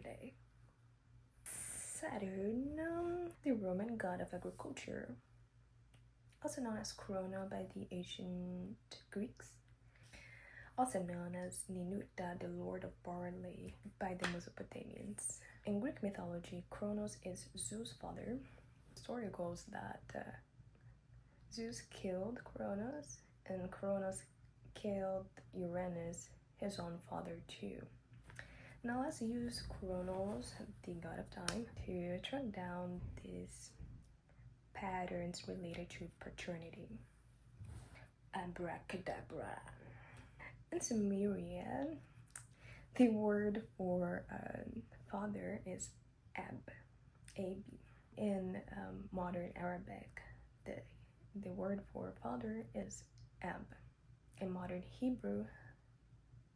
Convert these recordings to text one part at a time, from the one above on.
today. Saturn, the Roman god of agriculture, also known as Kronos by the ancient Greeks, also known as Ninurta, the lord of barley, by the Mesopotamians. In Greek mythology, Kronos is Zeus' father. The story goes that Zeus killed Kronos, and Kronos killed Uranus, his own father, too. Now let's use Kronos, the god of time, to track down these patterns related to paternity. Abracadabra. In Sumerian, the word for father is ab. In modern Arabic, the word for father is ab. In modern Hebrew,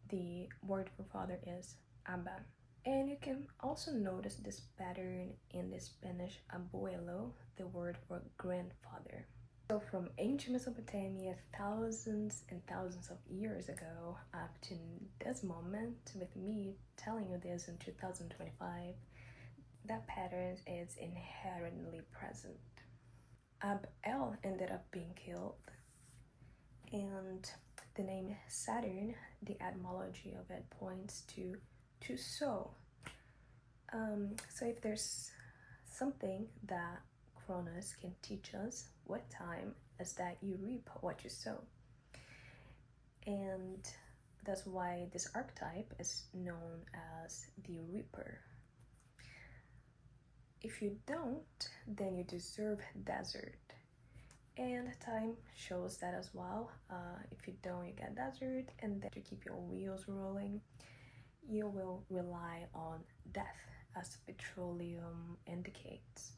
the word for father is Abba. And you can also notice this pattern in the Spanish abuelo, the word for grandfather. So from ancient Mesopotamia, thousands and thousands of years ago, up to this moment, with me telling you this in 2025, that pattern is inherently present. Ab-El ended up being killed, and the name Saturn, the etymology of it points to sow. So if there's something that Kronos can teach us what time is that you reap what you sow. And that's why this archetype is known as the reaper. If you don't, then you deserve desert. And time shows that as well. If you don't, you get desert, and then to keep your wheels rolling, you will rely on death, as petroleum indicates.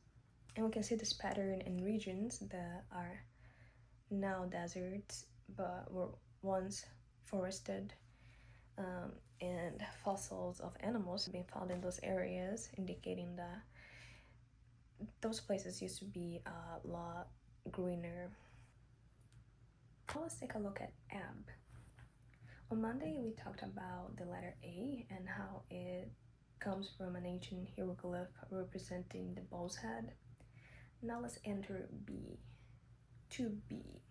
And we can see this pattern in regions that are now deserts but were once forested, and fossils of animals have been found in those areas, indicating that those places used to be a lot greener. Now let's take a look at Ab. On Monday, we talked about the letter A and how it comes from an ancient hieroglyph representing the bull's head. Now let's enter B. To B.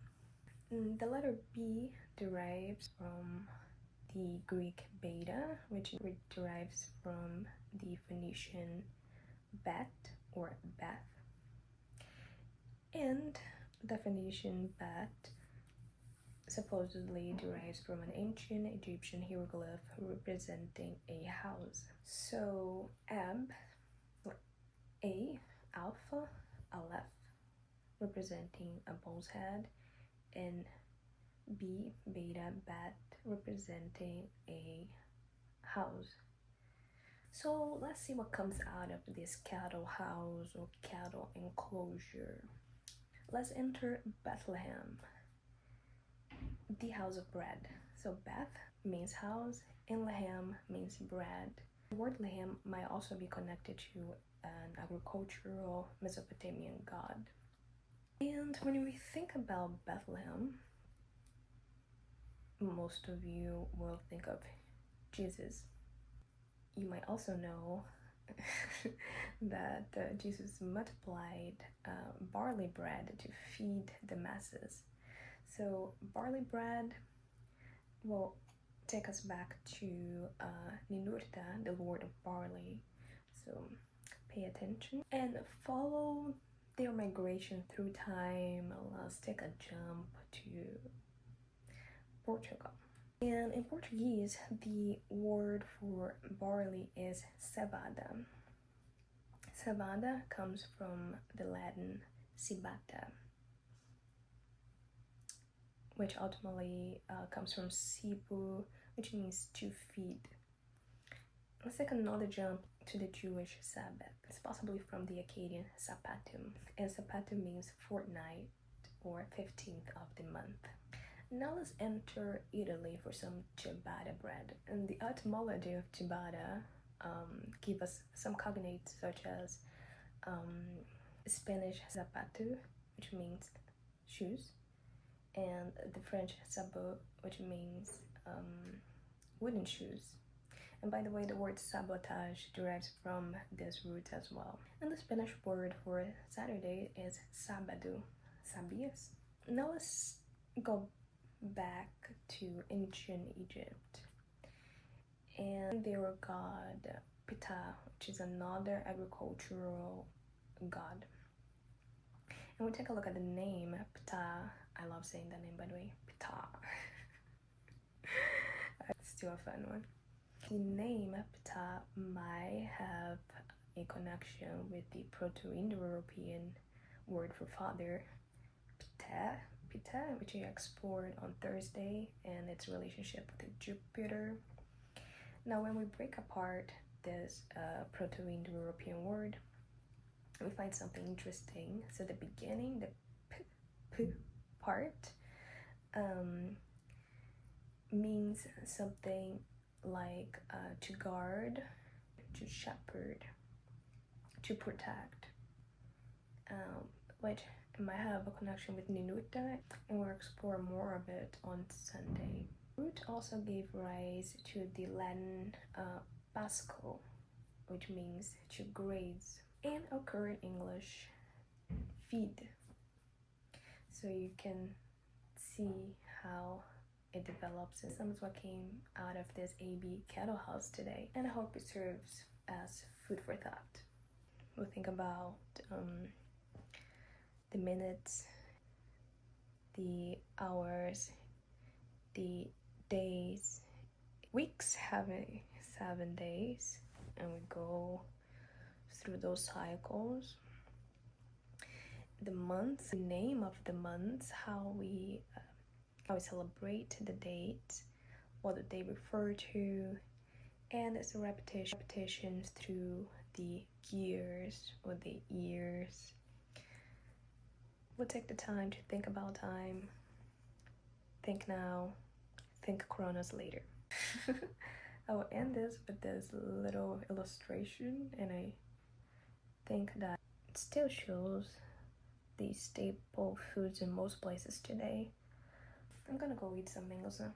The letter B derives from the Greek beta, which derives from the Phoenician bet or Beth. And the Phoenician bet supposedly derives from an ancient Egyptian hieroglyph representing a house. So Ab, A, Alpha, Aleph, representing a bull's head, and B, Beta, Bet, representing a house. So let's see what comes out of this cattle house or cattle enclosure. Let's enter Bethlehem, the house of bread. So Beth means house, and Lehem means bread. The word Lehem might also be connected to an agricultural Mesopotamian god. And when we think about Bethlehem, most of you will think of Jesus. You might also know that Jesus multiplied barley bread to feed the masses. So barley bread will take us back to Ninurta, the lord of barley. So pay attention and follow their migration through time. Let's take a jump to Portugal. And in Portuguese, the word for barley is cevada. Cevada comes from the Latin cibata, which ultimately comes from cibu, which means to feed. Let's take another jump to the Jewish Sabbath. It's possibly from the Akkadian Sapatum, and Sapatum means fortnight or 15th of the month. Now let's enter Italy for some ciabatta bread. And the etymology of ciabatta give us some cognates such as Spanish zapato, which means shoes, and the French sabot, which means wooden shoes. And by the way, the word sabotage derives from this root as well. And the Spanish word for Saturday is sábado. ¿Sabías? Now let's go back to ancient Egypt. And their god Ptah, which is another agricultural god. And we take a look at the name Ptah. I love saying that name, by the way. Ptah. It's still a fun one. The name Ptah might have a connection with the Proto-indo-European word for father, Ptah, which we explored on Thursday, and its relationship with Jupiter. Now, when we break apart this Proto-indo-European word, we find something interesting. So the beginning, the p part, means something like to guard, to shepherd, to protect, which might have a connection with Ninuta, and we'll explore more of it on Sunday. Root also gave rise to the Latin pasco, which means to graze, and our current English feed. So you can see how it develops, and some is what came out of this AB cattle house today, and I hope it serves as food for thought. We'll think about the minutes, the hours, the days. Weeks have 7 days, and we go through those cycles. The months, the name of the months, how we celebrate the dates, what do they refer to, and it's a repetition through the years or the years. We'll take the time to think about time, think now, think Kronos later. I will end this with this little illustration, and I think that it still shows the staple foods in most places today. I'm gonna go eat some mangoes now.